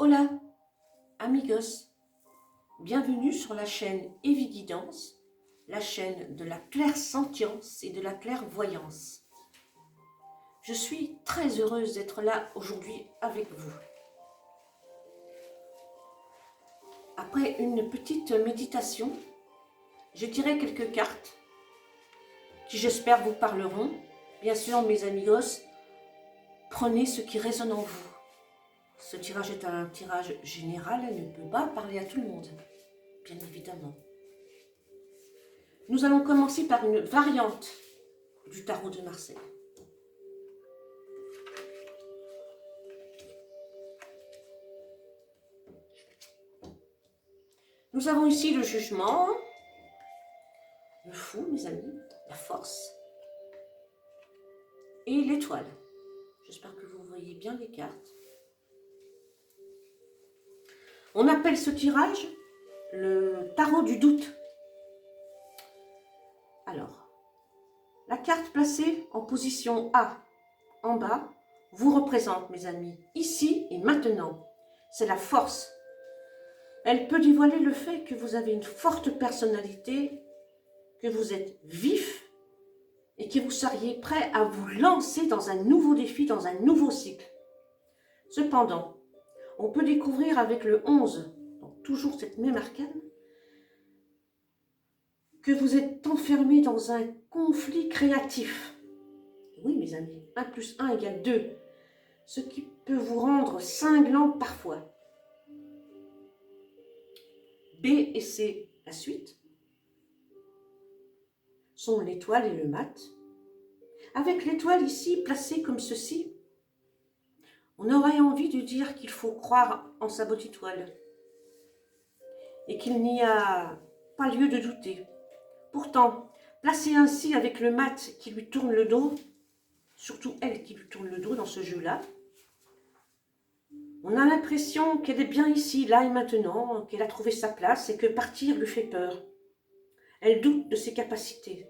Hola, amigos, bienvenue sur la chaîne Évi-Guidance, la chaîne de la clairsentience et de la clairvoyance. Je suis très heureuse d'être là aujourd'hui avec vous. Après une petite méditation, je tirerai quelques cartes qui j'espère vous parleront. Bien sûr, mes amigos, prenez ce qui résonne en vous. Ce tirage est un tirage général, elle ne peut pas parler à tout le monde, bien évidemment. Nous allons commencer par une variante du tarot de Marseille. Nous avons ici le jugement, le fou, mes amis, la force et l'étoile. J'espère que vous voyez bien les cartes. On appelle ce tirage le tarot du doute. Alors, la carte placée en position A, en bas, vous représente, mes amis, ici et maintenant. C'est la force. Elle peut dévoiler le fait que vous avez une forte personnalité, que vous êtes vif et que vous seriez prêt à vous lancer dans un nouveau défi, dans un nouveau cycle. Cependant, on peut découvrir avec le 11, donc toujours cette même arcane, que vous êtes enfermé dans un conflit créatif. Oui, mes amis, 1 plus 1 égale 2, ce qui peut vous rendre cinglant parfois. B et C, la suite, sont l'étoile et le mat. Avec l'étoile ici placée comme ceci, on aurait envie de dire qu'il faut croire en sa bonne étoile et qu'il n'y a pas lieu de douter. Pourtant, placée ainsi avec le mat qui lui tourne le dos, surtout elle qui lui tourne le dos dans ce jeu-là, on a l'impression qu'elle est bien ici, là et maintenant, qu'elle a trouvé sa place et que partir lui fait peur. Elle doute de ses capacités.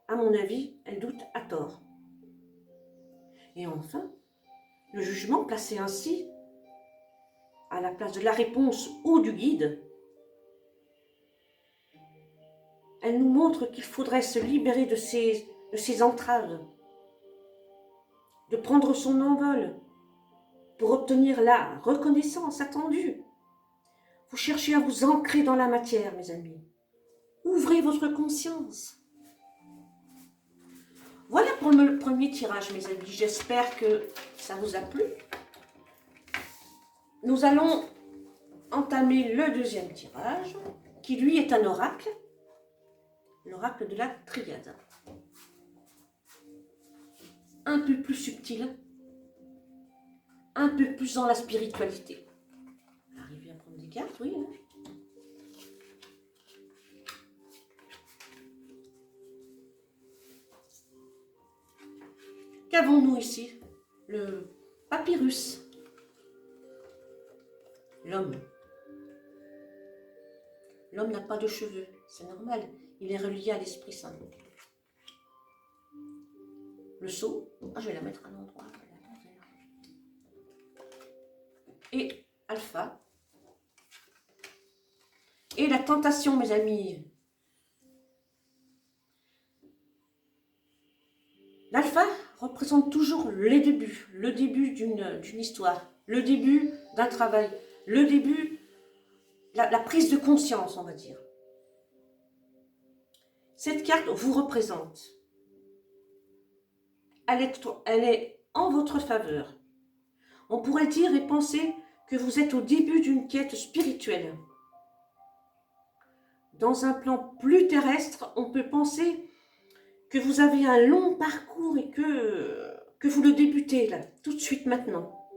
À mon avis, elle doute à tort. Et enfin, le jugement placé ainsi, à la place de la réponse ou du guide, elle nous montre qu'il faudrait se libérer de ses entraves, de prendre son envol pour obtenir la reconnaissance attendue. Vous cherchez à vous ancrer dans la matière, mes amis. Ouvrez votre conscience. Voilà pour le premier tirage, mes amis. J'espère que ça vous a plu. Nous allons entamer le deuxième tirage, qui lui est un oracle, l'oracle de la triade. Un peu plus subtil, un peu plus dans la spiritualité. Arrivez à prendre des cartes, oui. Hein. Qu'avons-nous ici? Le papyrus. L'homme. L'homme n'a pas de cheveux, c'est normal. Il est relié à l'Esprit Saint. Le sceau, je vais la mettre à l'endroit. Et alpha. Et la tentation, mes amis. L'alpha représente toujours le début d'une histoire, le début d'un travail, le début, la prise de conscience, on va dire. Cette carte vous représente. Elle est en votre faveur. On pourrait dire et penser que vous êtes au début d'une quête spirituelle. Dans un plan plus terrestre, on peut penser que vous avez un long parcours et que vous le débutez là, tout de suite maintenant.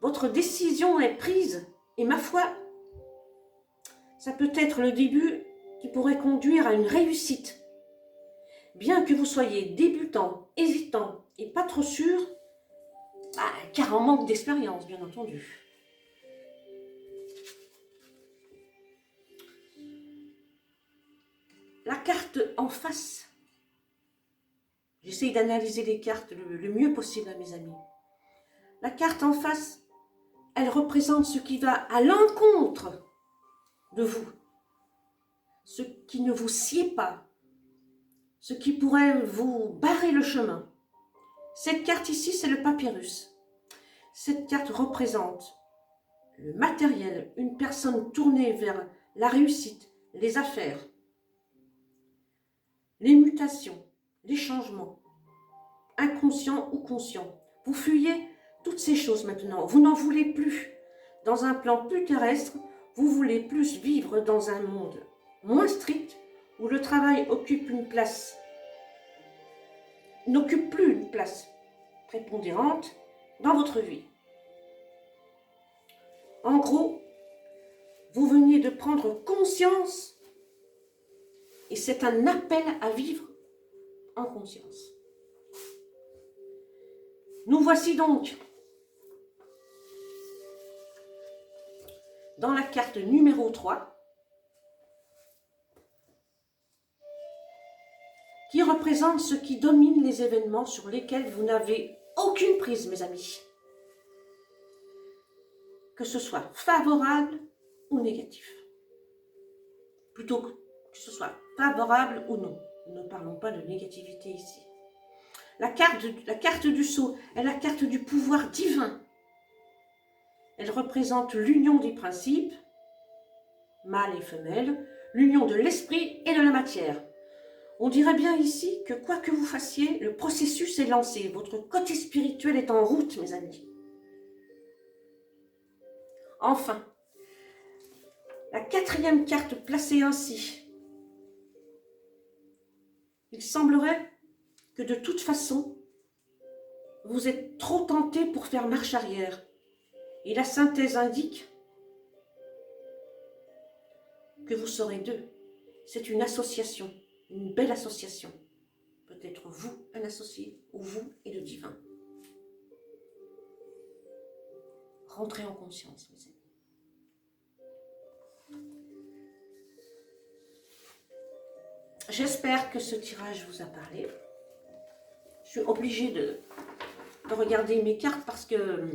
Votre décision est prise et ma foi, ça peut être le début qui pourrait conduire à une réussite. Bien que vous soyez débutant, hésitant et pas trop sûr, car en manque d'expérience, bien entendu. La carte en face, j'essaye d'analyser les cartes le mieux possible, mes amis. La carte en face elle représente ce qui va à l'encontre de vous, ce qui ne vous sied pas, ce qui pourrait vous barrer le chemin. Cette carte ici, c'est le papyrus. Cette carte représente le matériel, une personne tournée vers la réussite, les affaires, les mutations, les changements, inconscients ou conscients. Vous fuyez toutes ces choses maintenant. Vous n'en voulez plus. Dans un plan plus terrestre, vous voulez plus vivre dans un monde moins strict où le travail occupe une place, n'occupe plus une place prépondérante dans votre vie. En gros, vous veniez de prendre conscience et c'est un appel à vivre en conscience. Nous voici donc dans la carte numéro 3 qui représente ce qui domine les événements sur lesquels vous n'avez aucune prise, mes amis. Que ce soit favorable ou négatif. Plutôt que ce soit favorable ou non. Nous ne parlons pas de négativité ici. La carte du sceau est la carte du pouvoir divin. Elle représente l'union des principes, mâle et femelle, l'union de l'esprit et de la matière. On dirait bien ici que quoi que vous fassiez, le processus est lancé. Votre côté spirituel est en route, mes amis. Enfin, la quatrième carte placée ainsi. Il semblerait que de toute façon, vous êtes trop tenté pour faire marche arrière. Et la synthèse indique que vous serez deux. C'est une association, une belle association. Peut-être vous, un associé, ou vous et le divin. Rentrez en conscience, mes amis. J'espère que ce tirage vous a parlé. Je suis obligée de regarder mes cartes parce que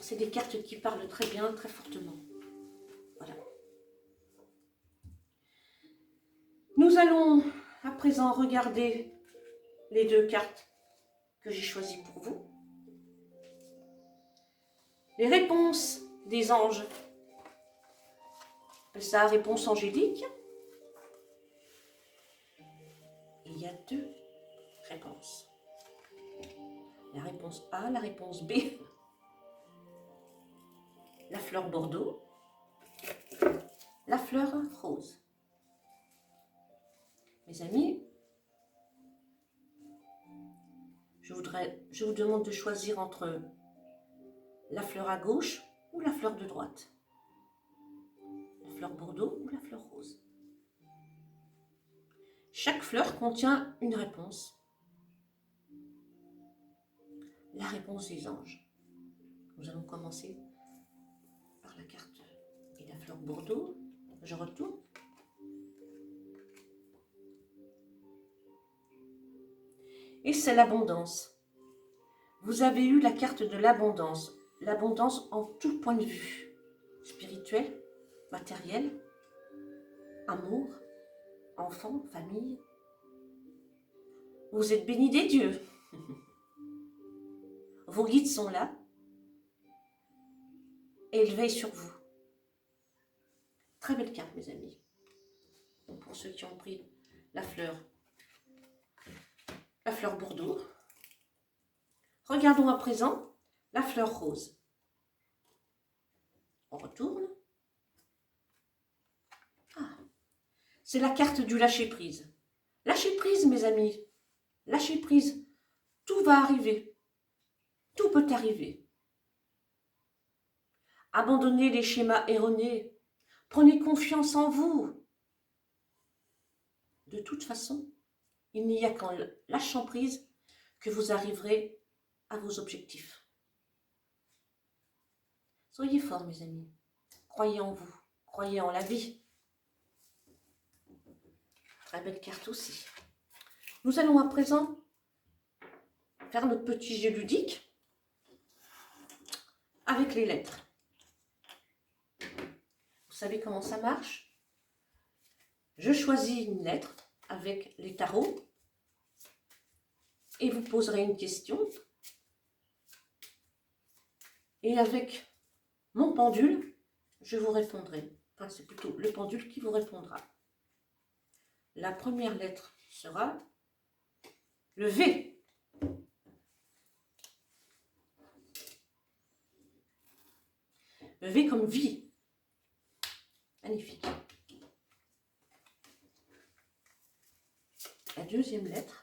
c'est des cartes qui parlent très bien, très fortement. Voilà. Nous allons à présent regarder les deux cartes que j'ai choisies pour vous. Les réponses des anges. On appelle ça réponse angélique. Il y a deux réponses. La réponse A, la réponse B. La fleur bordeaux. La fleur rose. Mes amis, je vous demande de choisir entre la fleur à gauche ou la fleur de droite. La fleur bordeaux ou la fleur rose. Chaque fleur contient une réponse. La réponse des anges. Nous allons commencer par la carte et la fleur bordeaux. Je retourne. Et c'est l'abondance. Vous avez eu la carte de l'abondance. L'abondance en tout point de vue. Spirituel, matériel, amour, enfant, famille. Vous êtes bénis des dieux. Vos guides sont là. Et ils veillent sur vous. Très belle carte, mes amis. Donc pour ceux qui ont pris la fleur bordeaux. Regardons à présent la fleur rose. On retourne. Ah, c'est la carte du lâcher-prise. Lâcher-prise, mes amis. Lâcher-prise. Tout va arriver. Tout peut arriver. Abandonnez les schémas erronés. Prenez confiance en vous. De toute façon, il n'y a qu'en lâchant prise que vous arriverez à vos objectifs. Soyez forts, mes amis. Croyez en vous. Croyez en la vie. Très belle carte aussi. Nous allons à présent faire notre petit jeu ludique avec les lettres. Vous savez comment ça marche? Je choisis une lettre avec les tarots et vous poserez une question. Et avec mon pendule, je vous répondrai. Enfin, c'est plutôt le pendule qui vous répondra. La première lettre sera le V. Le V comme vie. Magnifique. La deuxième lettre.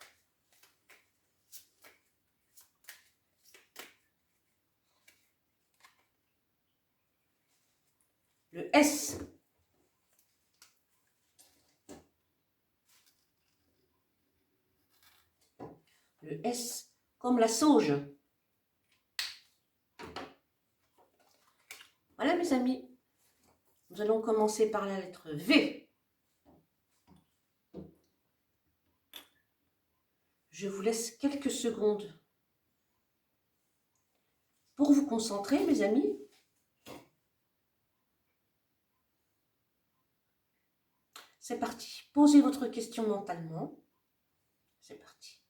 Le S. Le S comme la sauge. Voilà mes amis. Nous allons commencer par la lettre V. Je vous laisse quelques secondes pour vous concentrer mes amis. C'est parti. Posez votre question mentalement. C'est parti.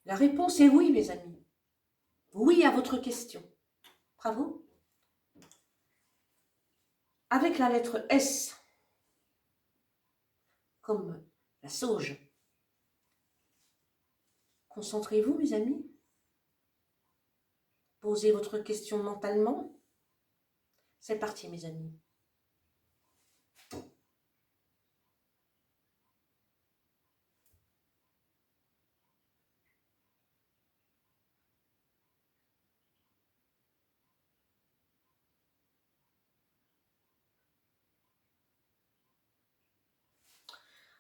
La réponse est oui, mes amis. Oui à votre question. Bravo. Avec la lettre S, comme la sauge. Concentrez-vous, mes amis. Posez votre question mentalement. C'est parti, mes amis.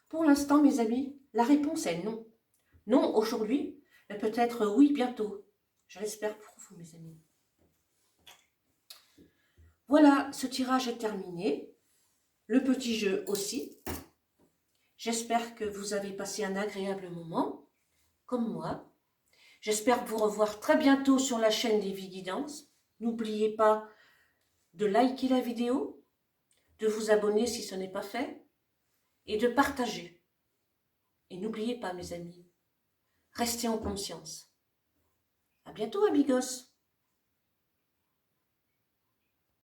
Pour l'instant, mes amis, la réponse est non. Non aujourd'hui, mais peut-être oui bientôt. Je l'espère pour vous, mes amis. Voilà, ce tirage est terminé. Le petit jeu aussi. J'espère que vous avez passé un agréable moment, comme moi. J'espère vous revoir très bientôt sur la chaîne des Vies-Guidances. N'oubliez pas de liker la vidéo, de vous abonner si ce n'est pas fait, et de partager. Et n'oubliez pas, mes amis, restez en conscience. À bientôt, amigos!